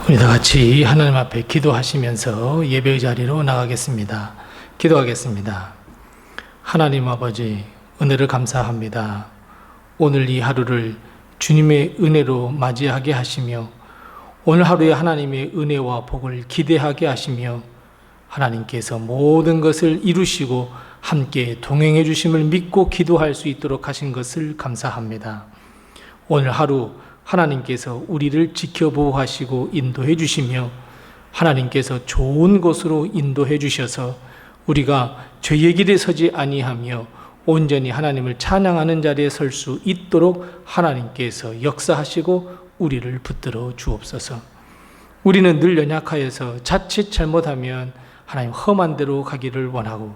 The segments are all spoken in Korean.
우리 다 같이 하나님 앞에 기도하시면서 예배의 자리로 나가겠습니다. 기도하겠습니다. 하나님 아버지, 은혜를 감사합니다. 오늘 이 하루를 주님의 은혜로 맞이하게 하시며 오늘 하루에 하나님의 은혜와 복을 기대하게 하시며 하나님께서 모든 것을 이루시고 함께 동행해 주심을 믿고 기도할 수 있도록 하신 것을 감사합니다. 오늘 하루 하나님께서 우리를 지켜보호하시고 인도해 주시며 하나님께서 좋은 곳으로 인도해 주셔서 우리가 죄의 길에 서지 아니하며 온전히 하나님을 찬양하는 자리에 설 수 있도록 하나님께서 역사하시고 우리를 붙들어 주옵소서. 우리는 늘 연약하여서 자칫 잘못하면 하나님 험한 데로 가기를 원하고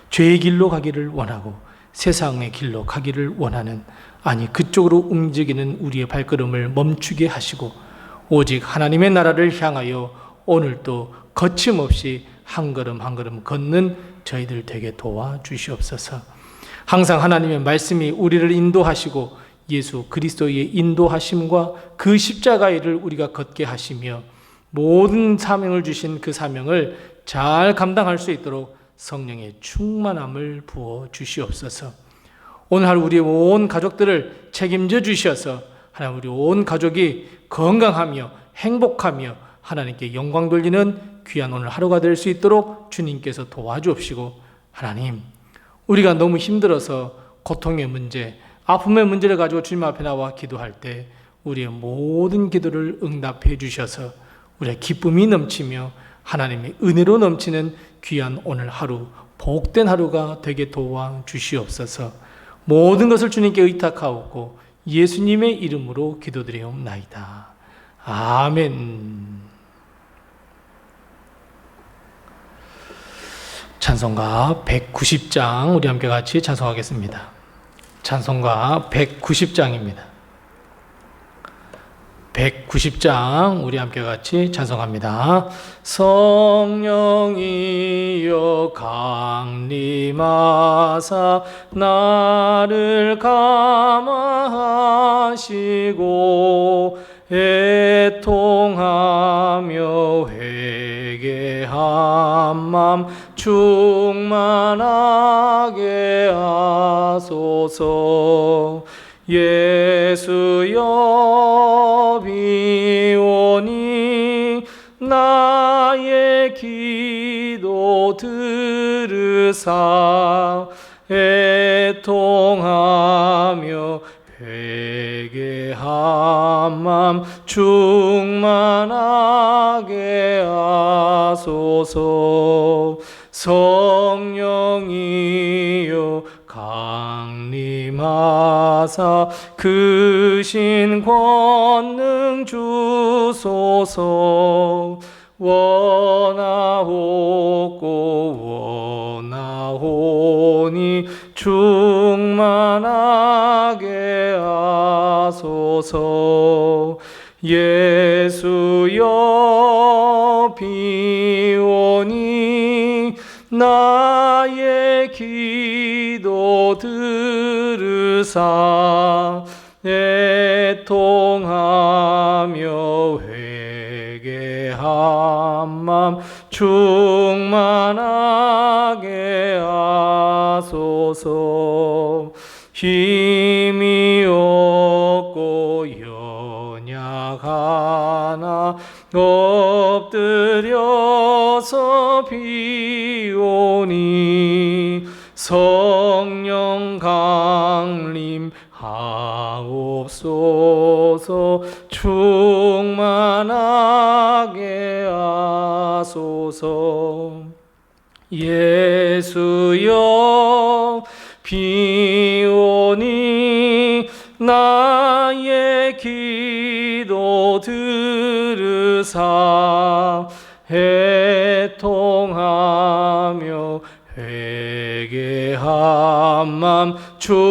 죄의 길로 가기를 원하고 세상의 길로 가기를 원하는, 아니 그쪽으로 움직이는 우리의 발걸음을 멈추게 하시고 오직 하나님의 나라를 향하여 오늘도 거침없이 한 걸음 한 걸음 걷는 저희들 되게 도와주시옵소서. 항상 하나님의 말씀이 우리를 인도하시고 예수 그리스도의 인도하심과 그 십자가의 일을 우리가 걷게 하시며 모든 사명을 주신 그 사명을 잘 감당할 수 있도록 성령의 충만함을 부어 주시옵소서. 오늘 하루 우리의 온 가족들을 책임져 주셔서 하나님 우리 온 가족이 건강하며 행복하며 하나님께 영광 돌리는 귀한 오늘 하루가 될 수 있도록 주님께서 도와주옵시고, 하나님 우리가 너무 힘들어서 고통의 문제, 아픔의 문제를 가지고 주님 앞에 나와 기도할 때 우리의 모든 기도를 응답해 주셔서 우리의 기쁨이 넘치며 하나님의 은혜로 넘치는 귀한 오늘 하루, 복된 하루가 되게 도와주시옵소서. 모든 것을 주님께 의탁하옵고 예수님의 이름으로 기도드리옵나이다. 아멘. 찬송가 190장 우리 함께 같이 찬송하겠습니다. 찬송가 190장입니다. 190장 우리 함께 같이 찬송합니다. 성령이여 강림하사 나를 감화하시고 애통하며 회개한 맘 충만하게 하소서. 예수여 비오니 나의 기도 들으사 애통하며 회개한 맘 충만하게 하소서. 성령이여 강림하사 그 신 권능 주소서. 원하옵니 충만하게 하소서. 예수여 비오니 나의 기도 들으사 애통하며 회개한 맘 충만하게 하소서. 힘이 없고 연약하나 엎드려서 비오니 성령 강림하옵소서. 충만하게 하소서. 예수여 비오니 나의 기도 들으사 애통하며 회개한 맘 충만하게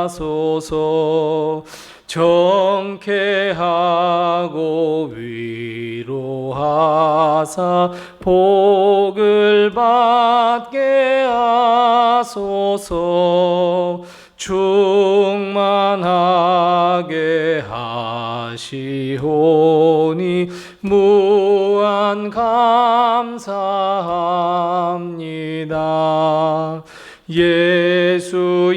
하소서. 정케하고 위로하사 복을 받게 하소서. 충만하게 하시오니 무한 감사합니다. 예수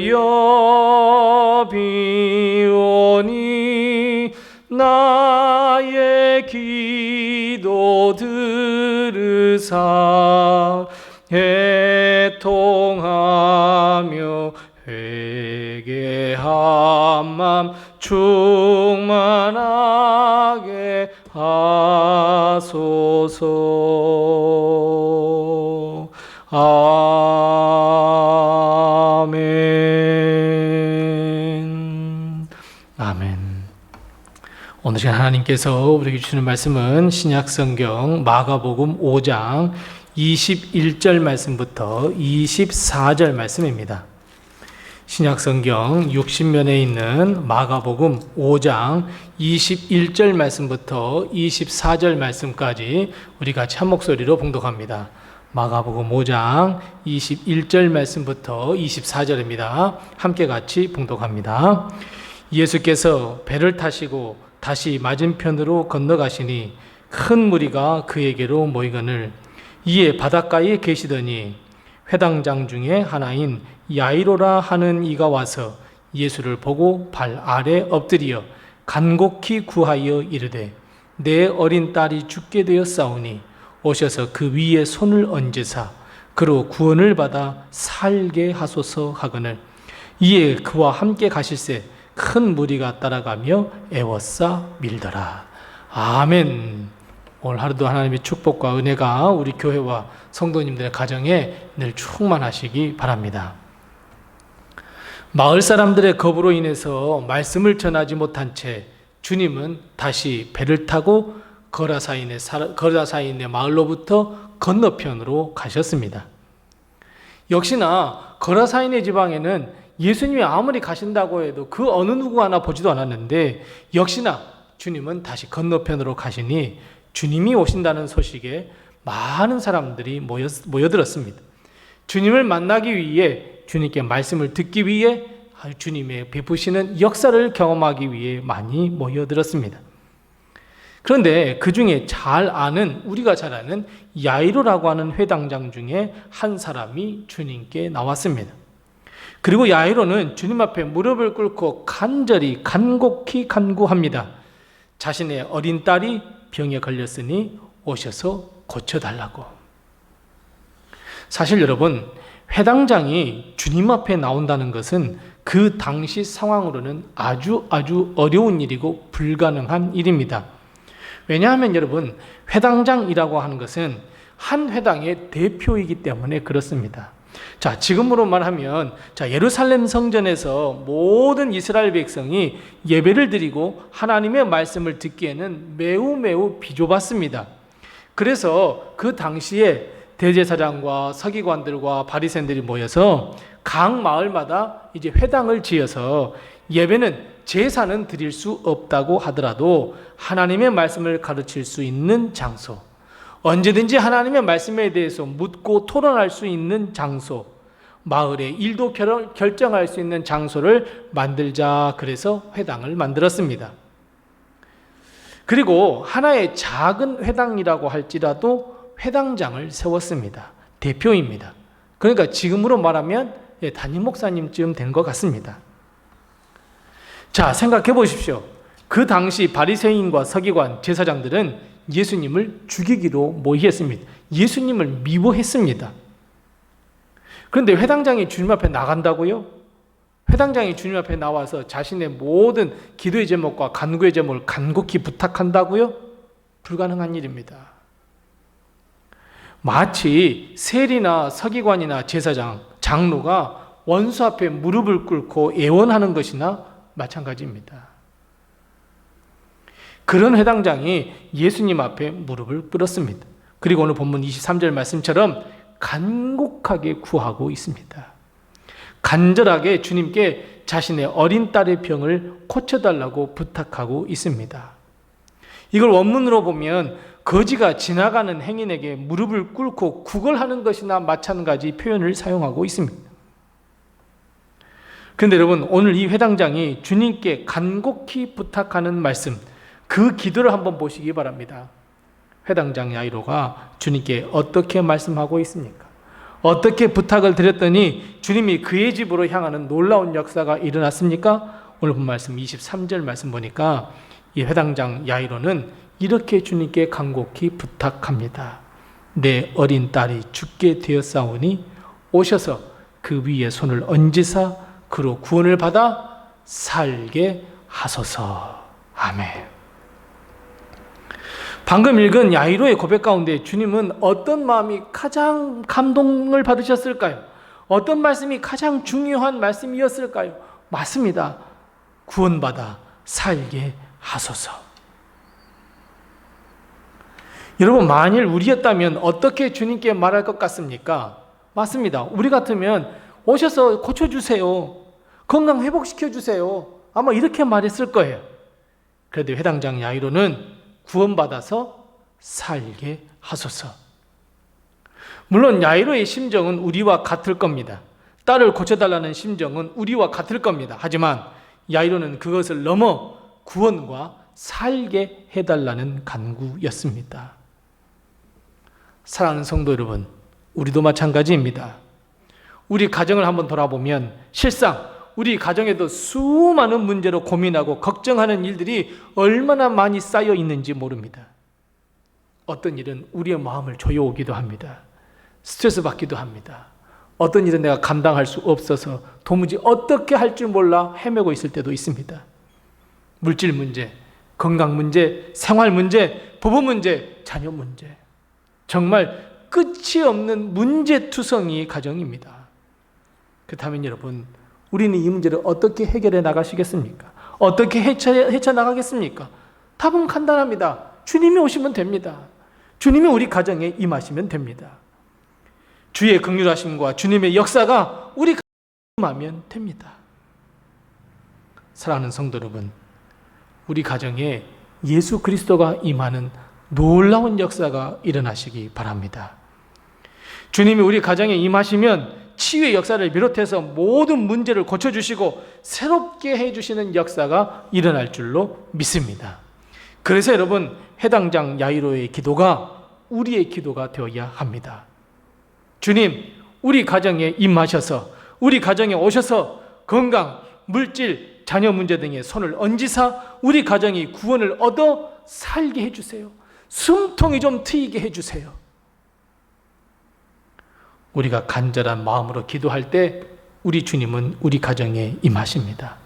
여비오니 나의 기도 들으사 애통하며 회개한 맘 충만하게 하소서. 아멘. 아멘. 오늘 시간 하나님께서 우리에게 주시는 말씀은 신약성경 마가복음 5장 21절 말씀부터 24절 말씀입니다. 신약성경 60면에 있는 마가복음 5장 21절 말씀부터 24절 말씀까지 우리 같이 한 목소리로 봉독합니다. 마가복음 5장 21절 말씀부터 24절입니다. 함께 같이 봉독합니다. 예수께서 배를 타시고 다시 맞은편으로 건너가시니 큰 무리가 그에게로 모이거늘 이에 바닷가에 계시더니 회당장 중에 하나인 야이로라 하는 이가 와서 예수를 보고 발 아래 엎드리어 간곡히 구하여 이르되 내 어린 딸이 죽게 되었사오니 오셔서 그 위에 손을 얹으사 그로 구원을 받아 살게 하소서 하거늘 이에 그와 함께 가실새 큰 무리가 따라가며 애워싸 밀더라. 아멘. 오늘 하루도 하나님의 축복과 은혜가 우리 교회와 성도님들의 가정에 늘 충만하시기 바랍니다. 마을 사람들의 겁으로 인해서 말씀을 전하지 못한 채 주님은 다시 배를 타고 거라사인의 마을로부터 건너편으로 가셨습니다. 역시나 거라사인의 지방에는 예수님이 아무리 가신다고 해도 그 어느 누구 하나 보지도 않았는데 역시나 주님은 다시 건너편으로 가시니 주님이 오신다는 소식에 많은 사람들이 모여들었습니다. 주님을 만나기 위해, 주님께 말씀을 듣기 위해, 주님의 베푸시는 역사를 경험하기 위해 많이 모여들었습니다. 그런데 그 중에 우리가 잘 아는 야이로라고 하는 회당장 중에 한 사람이 주님께 나왔습니다. 그리고 야이로는 주님 앞에 무릎을 꿇고 간곡히 간구합니다. 자신의 어린 딸이 병에 걸렸으니 오셔서 고쳐달라고. 사실 여러분, 회당장이 주님 앞에 나온다는 것은 그 당시 상황으로는 아주 어려운 일이고 불가능한 일입니다. 왜냐하면 여러분, 회당장이라고 하는 것은 한 회당의 대표이기 때문에 그렇습니다. 자, 지금으로 말하면 예루살렘 성전에서 모든 이스라엘 백성이 예배를 드리고 하나님의 말씀을 듣기에는 매우 비좁았습니다. 그래서 그 당시에 대제사장과 서기관들과 바리새인들이 모여서 각 마을마다 이제 회당을 지어서 예배는 제사는 드릴 수 없다고 하더라도 하나님의 말씀을 가르칠 수 있는 장소, 언제든지 하나님의 말씀에 대해서 묻고 토론할 수 있는 장소, 마을의 일도 결정할 수 있는 장소를 만들자 그래서 회당을 만들었습니다. 그리고 하나의 작은 회당이라고 할지라도 회당장을 세웠습니다. 대표입니다. 그러니까 지금으로 말하면 담임 목사님쯤 된 것 같습니다. 자, 생각해 보십시오. 그 당시 바리새인과 서기관, 제사장들은 예수님을 죽이기로 모의했습니다. 예수님을 미워했습니다. 그런데 회당장이 주님 앞에 나간다고요? 회당장이 주님 앞에 나와서 자신의 모든 기도의 제목과 간구의 제목을 간곡히 부탁한다고요? 불가능한 일입니다. 마치 세리나 서기관이나 제사장, 장로가 원수 앞에 무릎을 꿇고 애원하는 것이나 마찬가지입니다. 그런 회당장이 예수님 앞에 무릎을 꿇었습니다. 그리고 오늘 본문 23절 말씀처럼 간곡하게 구하고 있습니다. 간절하게 주님께 자신의 어린 딸의 병을 고쳐달라고 부탁하고 있습니다. 이걸 원문으로 보면 거지가 지나가는 행인에게 무릎을 꿇고 구걸하는 것이나 마찬가지 표현을 사용하고 있습니다. 그런데 여러분, 오늘 이 회당장이 주님께 간곡히 부탁하는 말씀, 그 기도를 한번 보시기 바랍니다. 회당장 야이로가 주님께 어떻게 말씀하고 있습니까? 어떻게 부탁을 드렸더니 주님이 그의 집으로 향하는 놀라운 역사가 일어났습니까? 오늘 본 말씀 23절 말씀 보니까 이 회당장 야이로는 이렇게 주님께 간곡히 부탁합니다. 내 어린 딸이 죽게 되었사오니 오셔서 그 위에 손을 얹으사 그로 구원을 받아 살게 하소서. 아멘. 방금 읽은 야이로의 고백 가운데 주님은 어떤 마음이 가장 감동을 받으셨을까요? 어떤 말씀이 가장 중요한 말씀이었을까요? 맞습니다. 구원받아 살게 하소서. 여러분, 만일 우리였다면 어떻게 주님께 말할 것 같습니까? 맞습니다. 우리 같으면 오셔서 고쳐주세요. 건강 회복시켜주세요. 아마 이렇게 말했을 거예요. 그런데 회당장 야이로는 구원받아서 살게 하소서. 물론 야이로의 심정은 우리와 같을 겁니다. 딸을 고쳐달라는 심정은 우리와 같을 겁니다. 하지만 야이로는 그것을 넘어 구원과 살게 해달라는 간구였습니다. 사랑하는 성도 여러분, 우리도 마찬가지입니다. 우리 가정을 한번 돌아보면 실상 우리 가정에도 수많은 문제로 고민하고 걱정하는 일들이 얼마나 많이 쌓여 있는지 모릅니다. 어떤 일은 우리의 마음을 조여오기도 합니다. 스트레스 받기도 합니다. 어떤 일은 내가 감당할 수 없어서 도무지 어떻게 할 줄 몰라 헤매고 있을 때도 있습니다. 물질 문제, 건강 문제, 생활 문제, 부부 문제, 자녀 문제. 정말 끝이 없는 문제투성이 가정입니다. 그렇다면 여러분, 우리는 이 문제를 어떻게 해결해 나가시겠습니까? 어떻게 헤쳐나가겠습니까? 답은 간단합니다. 주님이 오시면 됩니다. 주님이 우리 가정에 임하시면 됩니다. 주의 긍휼하심과 주님의 역사가 우리 가정에 임하면 됩니다. 사랑하는 성도 여러분, 우리 가정에 예수 그리스도가 임하는 놀라운 역사가 일어나시기 바랍니다. 주님이 우리 가정에 임하시면 치유의 역사를 비롯해서 모든 문제를 고쳐주시고 새롭게 해주시는 역사가 일어날 줄로 믿습니다. 그래서 여러분, 회당장 야이로의 기도가 우리의 기도가 되어야 합니다. 주님, 우리 가정에 임하셔서 우리 가정에 오셔서 건강, 물질, 자녀 문제 등에 손을 얹으사 우리 가정이 구원을 얻어 살게 해주세요. 숨통이 좀 트이게 해주세요. 우리가 간절한 마음으로 기도할 때 우리 주님은 우리 가정에 임하십니다.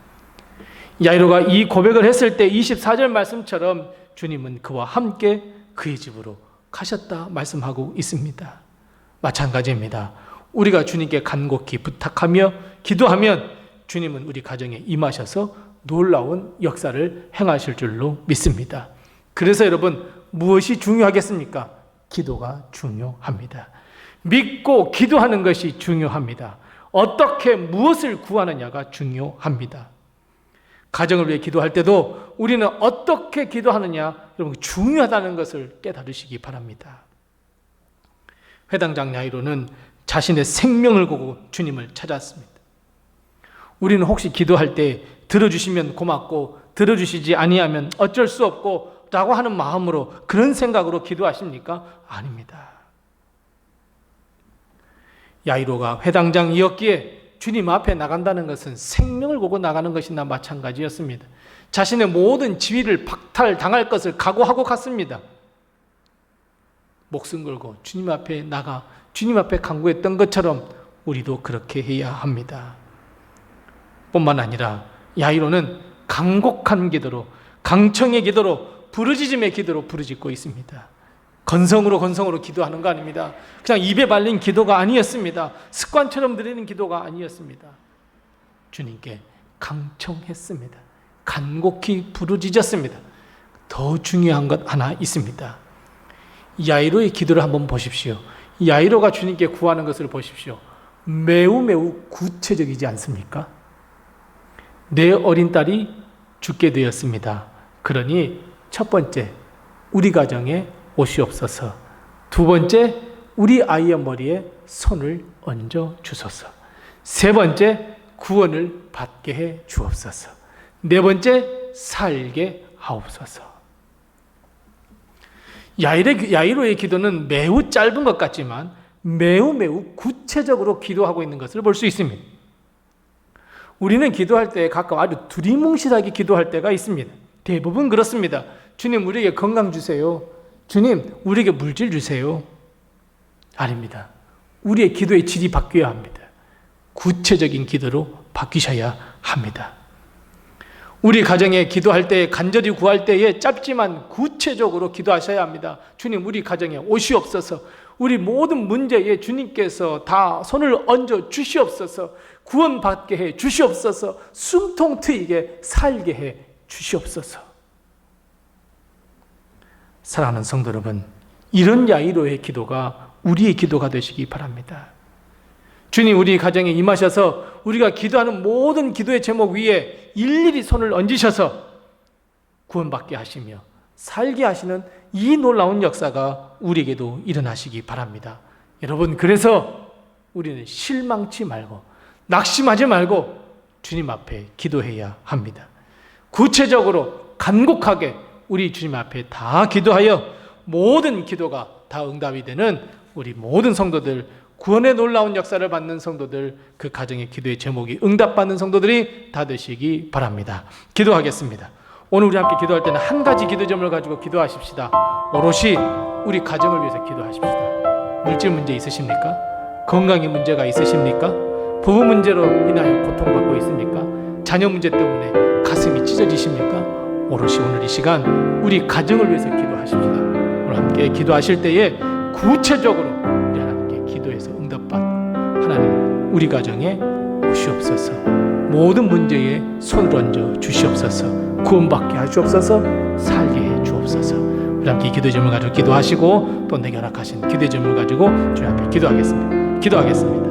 야이로가 이 고백을 했을 때 24절 말씀처럼 주님은 그와 함께 그의 집으로 가셨다 말씀하고 있습니다. 마찬가지입니다. 우리가 주님께 간곡히 부탁하며 기도하면 주님은 우리 가정에 임하셔서 놀라운 역사를 행하실 줄로 믿습니다. 그래서 여러분, 무엇이 중요하겠습니까? 기도가 중요합니다. 믿고 기도하는 것이 중요합니다. 어떻게 무엇을 구하느냐가 중요합니다. 가정을 위해 기도할 때도 우리는 어떻게 기도하느냐, 여러분, 중요하다는 것을 깨달으시기 바랍니다. 회당장 야이로는 자신의 생명을 걸고 주님을 찾았습니다. 우리는 혹시 기도할 때 들어주시면 고맙고 들어주시지 아니하면 어쩔 수 없고 라고 하는 마음으로, 그런 생각으로 기도하십니까? 아닙니다. 야이로가 회당장이었기에 주님 앞에 나간다는 것은 생명을 걸고 나가는 것이나 마찬가지였습니다. 자신의 모든 지위를 박탈당할 것을 각오하고 갔습니다. 목숨 걸고 주님 앞에 나가 주님 앞에 간구했던 것처럼 우리도 그렇게 해야 합니다. 뿐만 아니라 야이로는 간곡한 기도로, 강청의 기도로, 부르짖음의 기도로 부르짖고 있습니다. 건성으로 기도하는 거 아닙니다. 그냥 입에 발린 기도가 아니었습니다. 습관처럼 드리는 기도가 아니었습니다. 주님께 강청했습니다. 간곡히 부르짖었습니다. 더 중요한 것 하나 있습니다. 야이로의 기도를 한번 보십시오. 야이로가 주님께 구하는 것을 보십시오. 매우 구체적이지 않습니까? 내 어린 딸이 죽게 되었습니다. 그러니 첫 번째, 우리 가정에 오시옵소서. 두 번째, 우리 아이의 머리에 손을 얹어 주소서. 세 번째, 구원을 받게 해 주옵소서. 네 번째, 살게 하옵소서. 야이로의 기도는 매우 짧은 것 같지만 매우 구체적으로 기도하고 있는 것을 볼 수 있습니다. 우리는 기도할 때 가끔 아주 두리뭉실하게 기도할 때가 있습니다. 대부분 그렇습니다. 주님, 우리에게 건강 주세요. 주님, 우리에게 물질 주세요. 아닙니다. 우리의 기도의 질이 바뀌어야 합니다. 구체적인 기도로 바뀌셔야 합니다. 우리 가정에 기도할 때, 간절히 구할 때에 짧지만 구체적으로 기도하셔야 합니다. 주님, 우리 가정에 오시옵소서. 우리 모든 문제에 주님께서 다 손을 얹어 주시옵소서. 구원받게 해 주시옵소서. 숨통 트이게 살게 해 주시옵소서. 사랑하는 성도 여러분, 이런 야이로의 기도가 우리의 기도가 되시기 바랍니다. 주님, 우리 가정에 임하셔서 우리가 기도하는 모든 기도의 제목 위에 일일이 손을 얹으셔서 구원받게 하시며 살게 하시는 이 놀라운 역사가 우리에게도 일어나시기 바랍니다. 여러분, 그래서 우리는 실망치 말고 낙심하지 말고 주님 앞에 기도해야 합니다. 구체적으로 간곡하게 우리 주님 앞에 다 기도하여 모든 기도가 다 응답이 되는 우리 모든 성도들, 구원의 놀라운 역사를 받는 성도들, 그 가정의 기도의 제목이 응답받는 성도들이 다 되시기 바랍니다. 기도하겠습니다. 오늘 우리 함께 기도할 때는 한 가지 기도 제목을 가지고 기도하십시다. 오롯이 우리 가정을 위해서 기도하십시다. 물질 문제 있으십니까? 건강의 문제가 있으십니까? 부부 문제로 인하여 고통받고 있습니까? 자녀 문제 때문에 가슴이 찢어지십니까? 오롯이 오늘 이 시간 우리 가정을 위해서 기도하십시다. 오늘 함께 기도하실 때에 구체적으로 우리 하나님께 기도해서 응답받 하나님, 우리 가정에 오시옵소서. 모든 문제에 손을 얹어 주시옵소서. 구원받게 하시옵소서. 살게 해 주옵소서. 우리 함께 기도 제목을 가지고 기도하시고 또 내게 허락하신 기도 제목을 가지고 주님 앞에 기도하겠습니다.